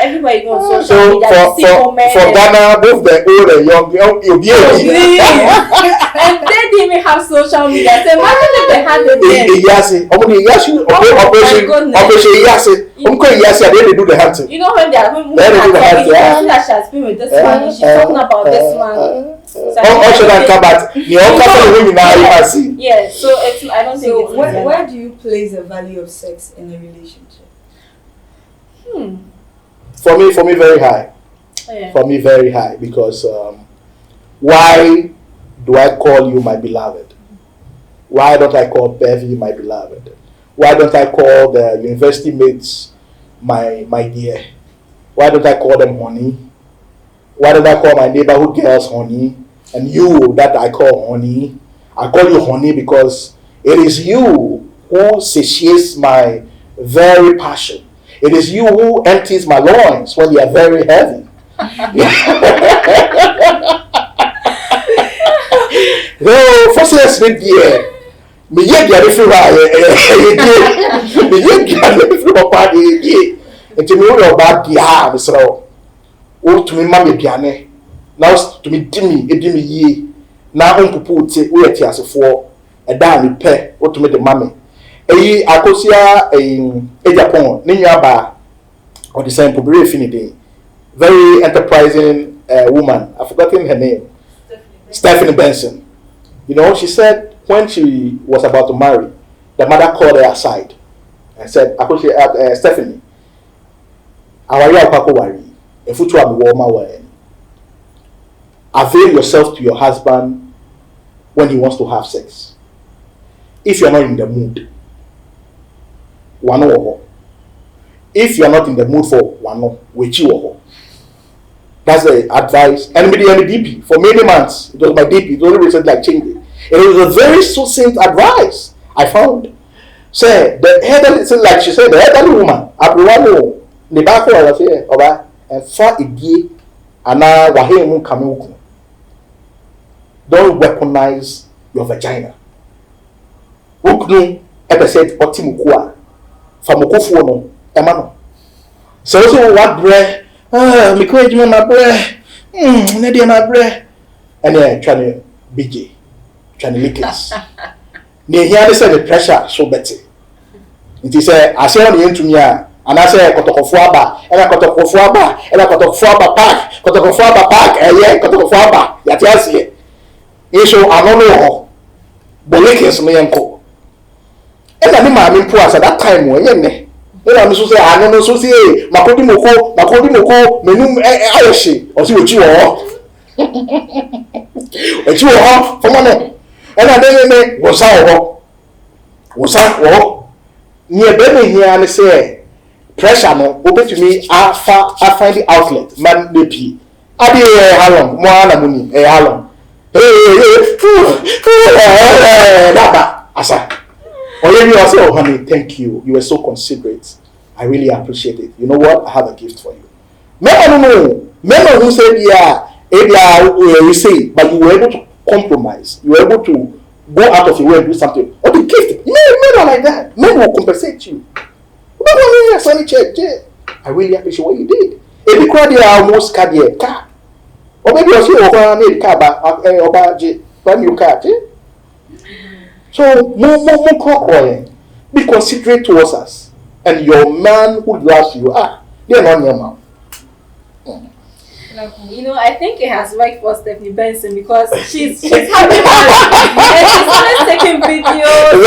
Everybody goes on social media. For Ghana, both the old and young, you'll be able and they didn't even have social media. So imagine if they had the day. They do the hunting. You know when they are when that she has been with this one, she's talking about this one. Yeah, so I don't think it's where do you place the value of sex in a relationship? For me, very high. For me, very high because why do I call you my beloved? Why don't I call Bevy my beloved? Why don't I call the university mates my dear? Why don't I call them honey? Why don't I call my neighborhood girls honey? And you that I call honey, I call you honey because it is you who satiates my very passion. It is you who empties my loins when they are very heavy. No, first let's read the me ye get free me ye get free papa ye enti me wo ba dia me sro wo to me ma me biane now to me edi me ye na onpopo tie wo yeti asefo eda me pe wo to me de ma me eyi akosia Japan ne nwa ba or the same probably infinity very enterprising woman. I've forgotten her name. Stephanie Benson. You know, she said when she was about to marry, the mother called her aside and said, Stephanie, avail yourself to your husband when he wants to have sex. If you're not in the mood, if you're not in the mood for one, that's the advice. And the DP for many months. It was my DP. It only recently like changing. It was a very succinct advice I found. Say the elderly, like she said, the elderly woman. Abuwano the back was here, oba and far igie ana wahemu kamuku. Don't weaponize your vagina. Uknu episode otimukua. Famukufu no emano. So what breath. Me courage my breath. Nadia my breath. And then trying to BJ. Trying to lick it. Near here they say the pressure so better. It is I say on the end to me and I say Kotokofuaba and I Kotokofuaba and I Kotokofuaba park. Kotokofuaba park yeah Kotokofuaba. Yatias here. So I don't know. But lick is me uncle. And I mean my main at that time when when I'm so say I don't know so say makodi moko menum ayeshi o si ochi wo echi wo for money and I dey wosa wo near be here and say pressure no obetumi I find the outlet man dey pie ade how long mo ana muni how long daba asa. Oh, honey, thank you. You were so considerate. I really appreciate it. You know what? I have a gift for you. No. Men who said, you say, but you were able to compromise. You were able to go out of your way and do something. Or the gift. Men are like that. Men will compensate you. I really appreciate what you did. If you cried, you almost car. Or maybe you see a car, but you car. So, be considerate towards us. And your man who loves you, they're not your man. You know, I think it has worked for Stephanie Benson because she's having fun and she's always taking videos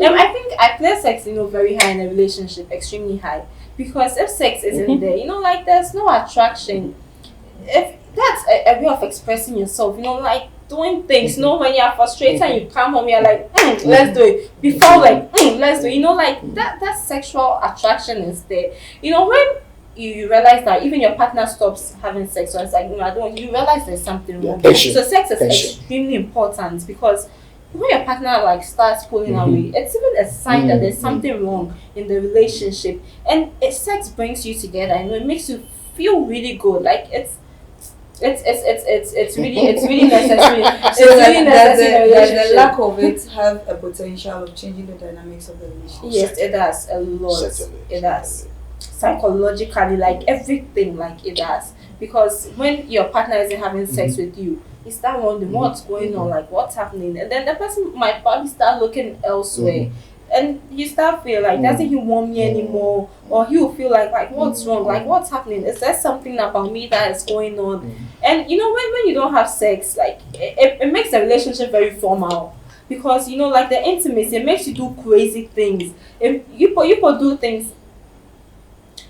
and I think I play sex, very high in a relationship, extremely high. Because if sex isn't there, like there's no attraction. If that's a way of expressing yourself, like doing things. When you're frustrated and you come home, you're like, let's do it. Before let's do it. Like that sexual attraction is there. When you realize that even your partner stops having sex, so it's like, I don't. You realize there's something wrong. So sex is extremely important because when your partner starts pulling away, it's even a sign that there's something wrong in the relationship. And sex brings you together. It makes you feel really good. It's really necessary. It's really necessary. Does the lack of it have a potential of changing the dynamics of the relationship? Yes, it does a lot. Certainly. It does. Psychologically, everything, it does. Because when your partner isn't having sex with you, you start wondering what's going on, what's happening, and then the person might probably start looking elsewhere. And you start feeling doesn't he want me anymore? Or he will feel like what's wrong? What's happening? Is there something about me that is going on? And when you don't have sex, it makes the relationship very formal. Because the intimacy, it makes you do crazy things. If you do things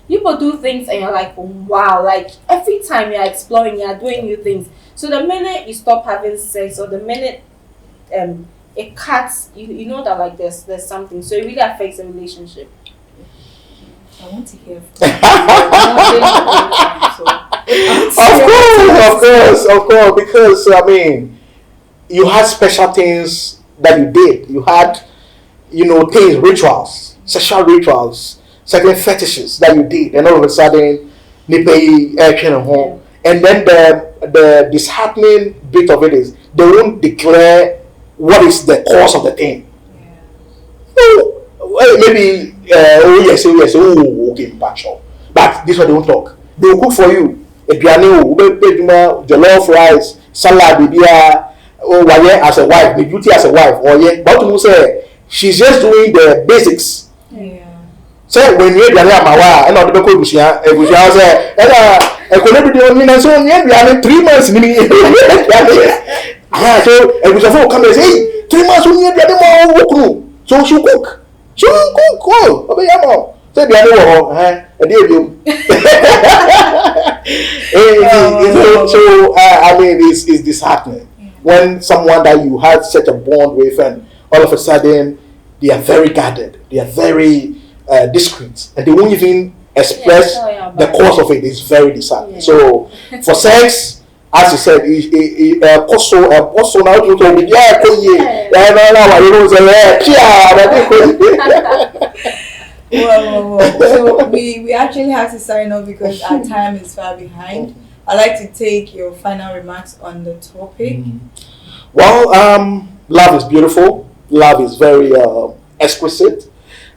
People do things and you're like, wow, like every time you're exploring, you're doing new things. So the minute you stop having sex, or the minute it cuts, you know that like there's something. So it really affects the relationship. I want to hear from Of course, because I mean, you had special things that you did. You had, things, rituals, sexual rituals, certain fetishes that you did, and all of a sudden, nipe action at home, and then the disheartening bit of it is they won't declare what is the cause of the thing. Maybe okay, but this one they won't talk. They will cook for you. Jollof rice, salad, as a wife, the duty as a wife, or but to say she's just doing the basics. So when you are and not the Bushia, say, and 3 months. So it was a full come and say, 3 months we need the more. So she cook. She won't cook. Oh, say the So I mean, it's disheartening when someone that you had such a bond with, and all of a sudden they are very guarded, they are very discreet, and they won't even express the cause of it. It's very disheartening. So for sex, as you said, So we actually have to sign off because our time is far behind. I'd like to take your final remarks on the topic. Well, love is beautiful. Love is very exquisite,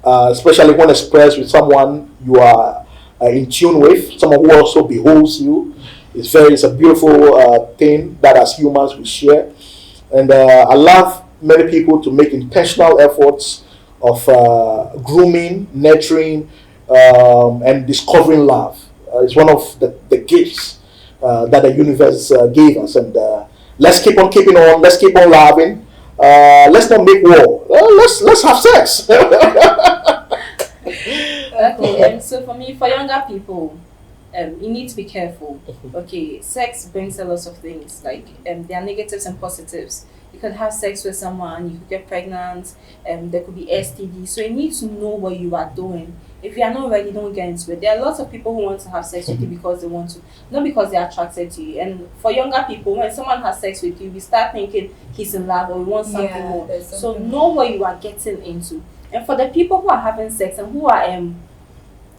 especially when expressed with someone you are in tune with, someone who also beholds you. It's a beautiful thing that as humans we share, and I love many people to make intentional efforts of grooming, nurturing, and discovering love. It's one of the gifts that the universe gave us, and let's keep on keeping on. Let's keep on loving. Let's not make war. Let's have sex. Okay, so for me, for younger people, you need to be careful. Okay, sex brings a lot of things. Like there are negatives and positives. You could have sex with someone, you could get pregnant, there could be STD. So you need to know what you are doing. If you are not ready, don't get into it. There are lots of people who want to have sex with you because they want to, not because they are attracted to you. And for younger people, when someone has sex with you, we start thinking he's in love or we want something more. So know what you are getting into. And for the people who are having sex and who are in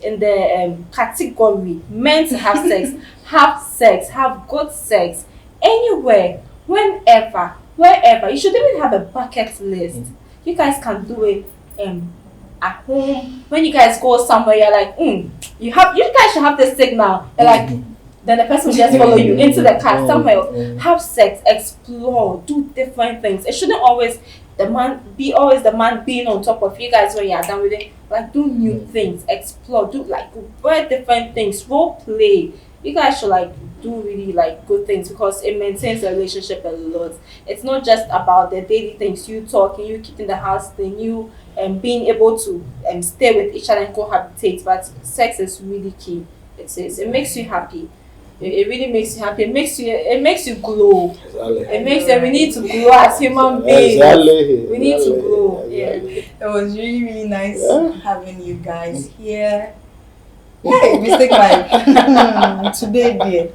the category meant to have sex, have good sex, anywhere, whenever, wherever. You should even have a bucket list. You guys can do it at home. When you guys go somewhere, you're like, you guys should have the signal. You're like, then the person will just follow you into the car somewhere else. Have sex, explore, do different things. It shouldn't always the man being on top of you guys when you're done with it. Like, do new things, explore, do like wear different things, role play. You guys should like do really like good things because it maintains the relationship a lot. It's not just about the daily things, you talking, you keeping the house thing, you being able to stay with each other and cohabitate. But sex is really key. It makes you happy. It really makes you happy. It makes you glow. Exactly. We need to glow as human beings. Exactly. We need to glow. Exactly. Yeah. It was really, really nice having you guys here. Hey, Mystc Mike. Today, dear.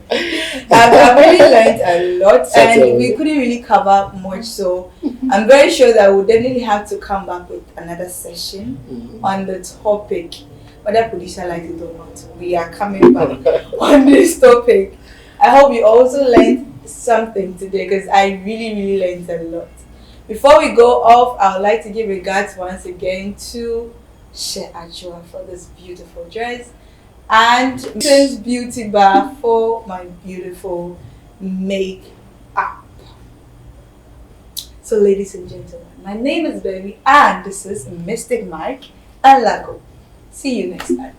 I've really learned a lot and we couldn't really cover much. So I'm very sure that we'll definitely have to come back with another session on the topic. Whether producer likes it or not, we are coming back on this topic. I hope you also learned something today because I really, really learned a lot. Before we go off, I would like to give regards once again to She Ajua for this beautiful dress and Mystc Beauty Bar for my beautiful makeup. So ladies and gentlemen, my name is Bevy and this is Mystc Mike and Lako. See you next time.